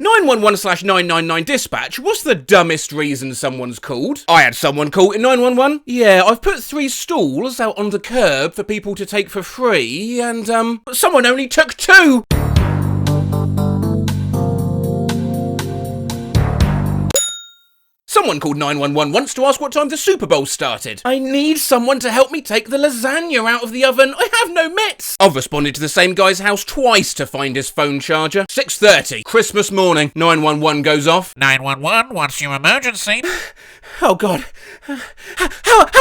911/999 dispatch, what's the dumbest reason someone's called? I had someone call in 911. Yeah, I've put 3 stalls out on the curb for people to take for free, and someone only took 2. Someone called 911 once to ask what time the Super Bowl started. I need someone to help me take the lasagna out of the oven. I have no mitts. I've responded to the same guy's house twice to find his phone charger. 6:30, Christmas morning. 911 goes off. 911, what's your emergency? Oh God. How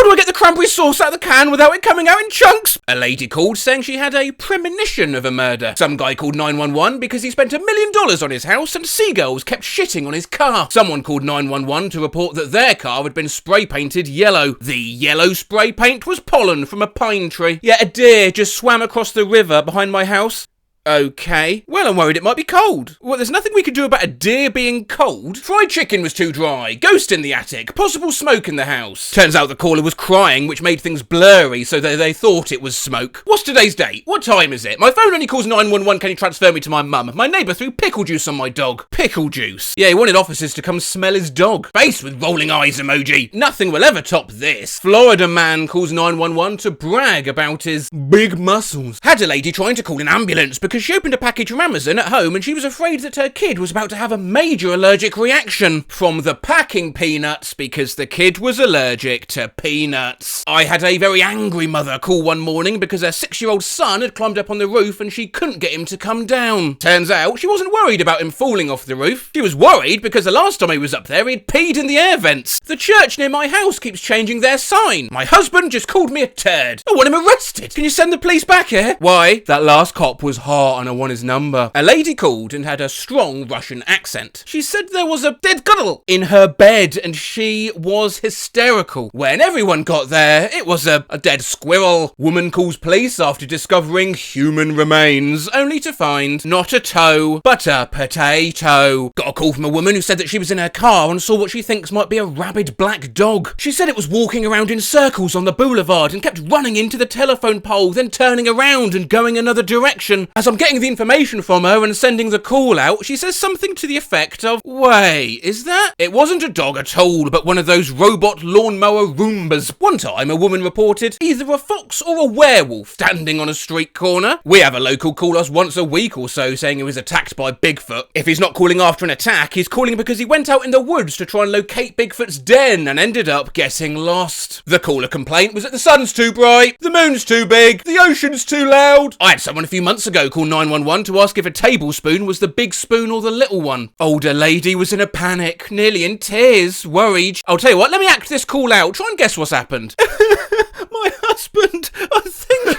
do I get the cranberry sauce out of the can without it coming out in chunks? A lady called saying she had a premonition of a murder. Some guy called 911 because he spent $1 million on his house and seagulls kept shitting on his car. Someone called 911 to report that their car had been spray painted yellow. The yellow spray paint was pollen from a pine tree. Yet a deer just swam across the river behind my house. Okay. Well, I'm worried it might be cold. Well, there's nothing we can do about a deer being cold. Fried chicken was too dry. Ghost in the attic. Possible smoke in the house. Turns out the caller was crying, which made things blurry, so they thought it was smoke. What's today's date? What time is it? My phone only calls 911. Can you transfer me to my mum? My neighbour threw pickle juice on my dog. Pickle juice. Yeah, he wanted officers to come smell his dog. Face with rolling eyes emoji. Nothing will ever top this. Florida man calls 911 to brag about his big muscles. Had a lady trying to call an ambulance because she opened a package from Amazon at home and she was afraid that her kid was about to have a major allergic reaction from the packing peanuts because the kid was allergic to peanuts. I had a very angry mother call one morning because her 6-year-old son had climbed up on the roof and she couldn't get him to come down. Turns out she wasn't worried about him falling off the roof. She was worried because the last time he was up there he'd peed in the air vents. The church near my house keeps changing their sign. My husband just called me a turd. I want him arrested. Can you send the police back here? Why? That last cop was hot and I want his number. A lady called and had a strong Russian accent. She said there was a dead girl in her bed and she was hysterical. When everyone got there, it was a dead squirrel. Woman calls police after discovering human remains, only to find not a toe, but a potato. Got a call from a woman who said that she was in her car and saw what she thinks might be a rabid black dog. She said it was walking around in circles on the boulevard and kept running into the telephone pole, then turning around and going another direction. As I'm getting the information from her and sending the call out, she says something to the effect of, wait, is that? It wasn't a dog at all, but one of those robot lawnmower Roombas. One time, a woman reported either a fox or a werewolf standing on a street corner. We have a local call us once a week or so saying he was attacked by Bigfoot. If he's not calling after an attack, he's calling because he went out in the woods to try and locate Bigfoot's den and ended up getting lost. The caller complaint was that the sun's too bright, the moon's too big, the ocean's too loud. I had someone a few months ago call 911 to ask if a tablespoon was the big spoon or the little one. Older lady was in a panic, nearly in tears, worried. I'll tell you what, let me act this call out. Try and guess what's happened. My husband, I think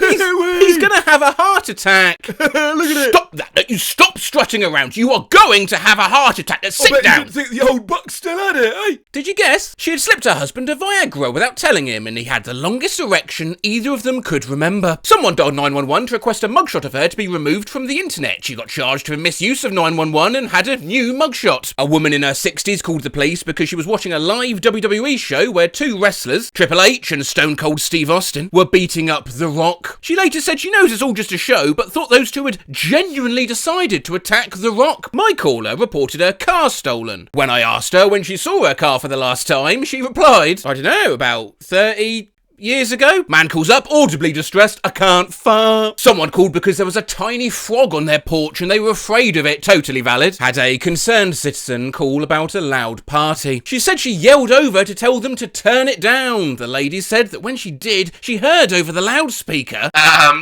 he's gonna have a heart attack. Look at it. Stop that. You stop strutting around. You are going to have a heart attack. Sit down. You think the old buck still had it, eh? Did you guess? She had slipped her husband a Viagra without telling him, and he had the longest erection either of them could remember. Someone dialed 911 to request a mugshot of her to be removed from the internet. She got charged for misuse of 911 and had a new mugshot. A woman in her 60s called the police because she was watching a live WWE show where 2 wrestlers, Triple H and Stone Cold Steve Austin, were beating up The Rock. She later said she knows it's all just a show, but thought those 2 had genuinely decided to attack The Rock. My caller reported her car stolen. When I asked her when she saw her car for the last time, she replied, I don't know, about 30 years ago. Man calls up, audibly distressed, I can't fart. Someone called because there was a tiny frog on their porch and they were afraid of it. Totally valid. Had a concerned citizen call about a loud party. She said she yelled over to tell them to turn it down. The lady said that when she did, she heard over the loudspeaker,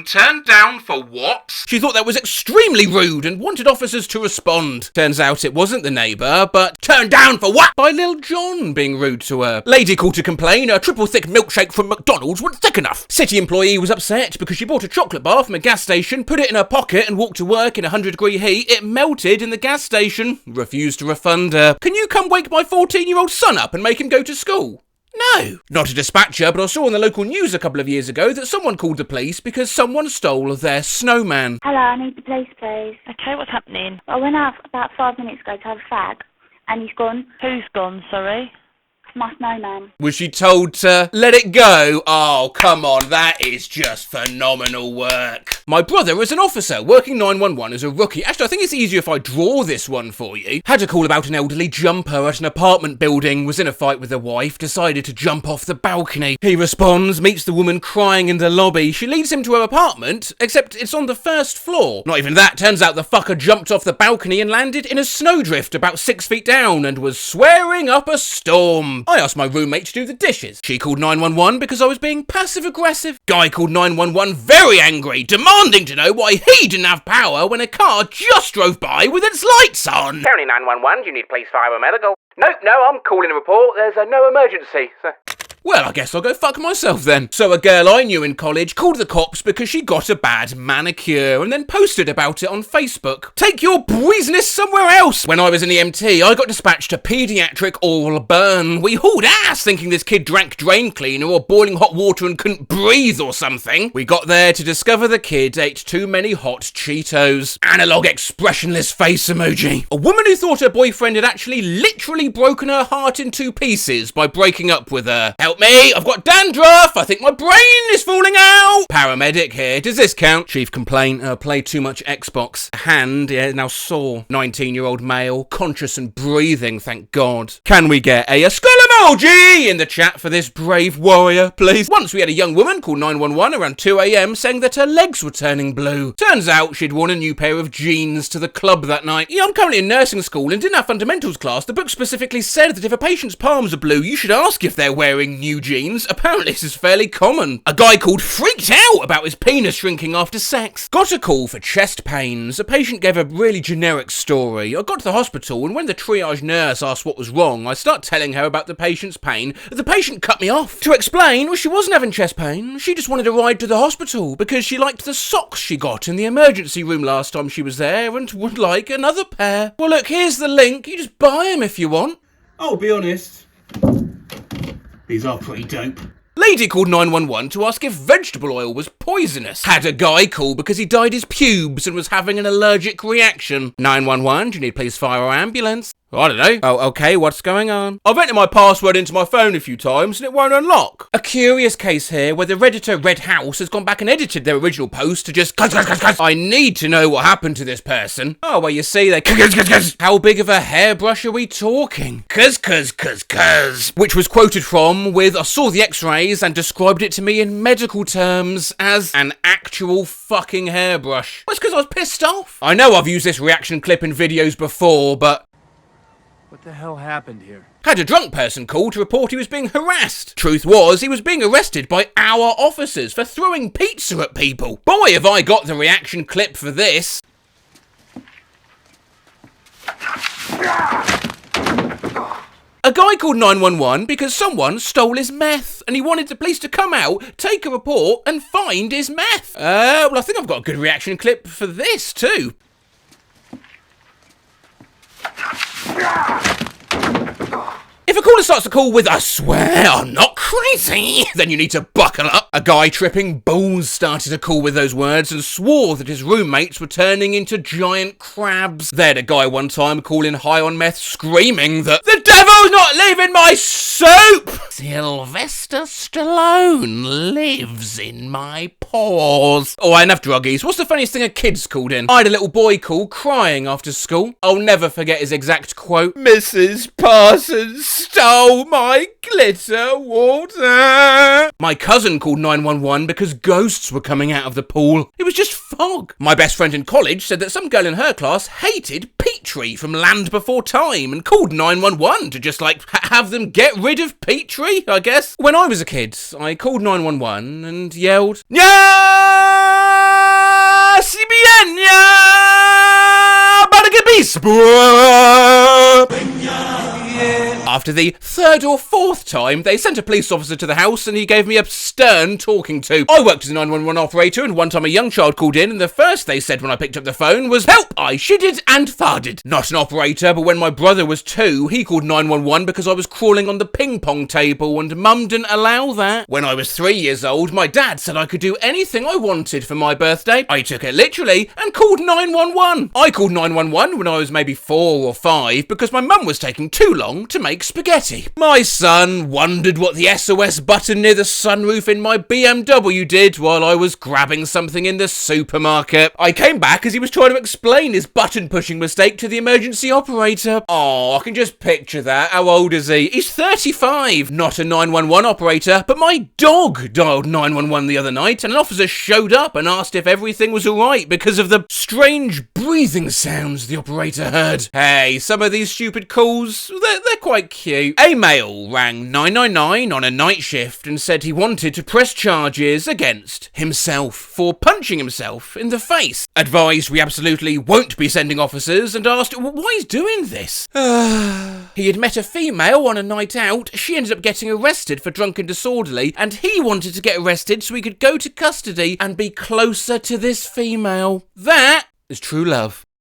turned down for what? She thought that was extremely rude and wanted officers to respond. Turns out it wasn't the neighbour, but turned down for what? By Lil Jon being rude to her. Lady called to complain a triple thick milkshake from McDonald's wasn't thick enough. City employee was upset because she bought a chocolate bar from a gas station, put it in her pocket and walked to work in 100-degree heat. It melted in the gas station. Refused to refund her. Can you come wake my 14-year-old son up and make him go to school? No. Not a dispatcher, but I saw on the local news a couple of years ago that someone called the police because someone stole their snowman. Hello, I need the police, please. Okay, what's happening? I went out about 5 minutes ago to have a fag, and he's gone. Who's gone, sorry? My snowman. Was she told to let it go? Oh, come on, that is just phenomenal work. My brother is an officer, working 911 as a rookie. Actually, I think it's easier if I draw this one for you. Had a call about an elderly jumper at an apartment building, was in a fight with their wife, decided to jump off the balcony. He responds, meets the woman crying in the lobby. She leads him to her apartment, except it's on the first floor. Not even that, turns out the fucker jumped off the balcony and landed in a snowdrift about 6 feet down and was swearing up a storm. I asked my roommate to do the dishes. She called 911 because I was being passive-aggressive. Guy called 911 very angry, demanding to know why he didn't have power when a car just drove by with its lights on. County 911, do you need police, fire, or medical? Nope, no, I'm calling a report. There's no emergency. Well, I guess I'll go fuck myself then. So a girl I knew in college called the cops because she got a bad manicure and then posted about it on Facebook. Take your business somewhere else. When I was in EMT, I got dispatched to paediatric oral burn. We hauled ass thinking this kid drank drain cleaner or boiling hot water and couldn't breathe or something. We got there to discover the kid ate too many hot Cheetos. Analog expressionless face emoji. A woman who thought her boyfriend had actually literally broken her heart in 2 pieces by breaking up with her. Help me, I've got dandruff, I think my brain is falling out. Paramedic here, does this count? Chief complaint, played too much Xbox. Hand, now sore. 19-year-old male, conscious and breathing, thank God. Can we get a skull emoji in the chat for this brave warrior, please? Once we had a young woman call 911 around 2 a.m. saying that her legs were turning blue. Turns out she'd worn a new pair of jeans to the club that night. Yeah, I'm currently in nursing school and in our fundamentals class, the book specifically said that if a patient's palms are blue, you should ask if they're wearing new jeans. Apparently this is fairly common. A guy called freaked out about his penis shrinking after sex. Got a call for chest pains. A patient gave a really generic story. I got to the hospital and when the triage nurse asked what was wrong, I start telling her about the patient's pain. The patient cut me off. To explain, well, she wasn't having chest pain. She just wanted a ride to the hospital because she liked the socks she got in the emergency room last time she was there and would like another pair. Well look, here's the link. You just buy them if you want. I'll be honest. These are pretty dope. Lady called 911 to ask if vegetable oil was poisonous. Had a guy call because he dyed his pubes and was having an allergic reaction. 911, do you need police, fire or ambulance? I don't know. Oh, okay, what's going on? I've entered my password into my phone a few times and it won't unlock. A curious case here where the Redditor Red House has gone back and edited their original post to just cuz. I need to know what happened to this person. Oh, well, you see, they cuz. How big of a hairbrush are we talking? Cuz. Which was quoted from with, I saw the x-rays and described it to me in medical terms as an actual fucking hairbrush. Well, it's because I was pissed off. I know I've used this reaction clip in videos before, but what the hell happened here? had a drunk person call to report he was being harassed. Truth was, he was being arrested by our officers for throwing pizza at people. Boy, have I got the reaction clip for this. A guy called 911 because someone stole his meth and he wanted the police to come out, take a report and find his meth. Well, I think I've got a good reaction clip for this too. If a caller starts the call with, I swear I'm not crazy, then you need to buckle up. A guy tripping balls started a call with those words and swore that his roommates were turning into giant crabs. They had a guy one time calling high on meth screaming that the devil's not leaving my soup! Sylvester Stallone lives in my pores. Oh, I enough druggies. What's the funniest thing a kid's called in? I had a little boy call crying after school. I'll never forget his exact quote. Mrs. Parsons stole my glitter water. My cousin called 911 because ghosts were coming out of the pool. It was just fog. My best friend in college said that some girl in her class hated Petrie from Land Before Time and called 911 to just like have them get rid of Petrie, I guess. When I was a kid, I called 911 and yelled, "Ya! Si bien, ya! After the third or fourth time, they sent a police officer to the house and he gave me a stern talking to. I worked as a 911 operator and one time a young child called in and the first they said when I picked up the phone was, "Help! I shitted and farted." Not an operator, but when my brother was 2, he called 911 because I was crawling on the ping pong table and mum didn't allow that. When I was 3 years old, my dad said I could do anything I wanted for my birthday. I took it literally and called 911. I called 911 when I was maybe 4 or 5 because my mum was taking too long long to make spaghetti. My son wondered what the SOS button near the sunroof in my BMW did while I was grabbing something in the supermarket. I came back as he was trying to explain his button pushing mistake to the emergency operator. Oh, I can just picture that. How old is he? He's 35. Not a 911 operator, but my dog dialed 911 the other night and an officer showed up and asked if everything was alright because of the strange breathing sounds the operator heard. Hey, some of these stupid calls, they're quite cute. A male rang 999 on a night shift and said he wanted to press charges against himself for punching himself in the face. Advised we absolutely won't be sending officers and asked why he's doing this. He had met a female on a night out, she ended up getting arrested for drunk and disorderly, and he wanted to get arrested so he could go to custody and be closer to this female. That is true love.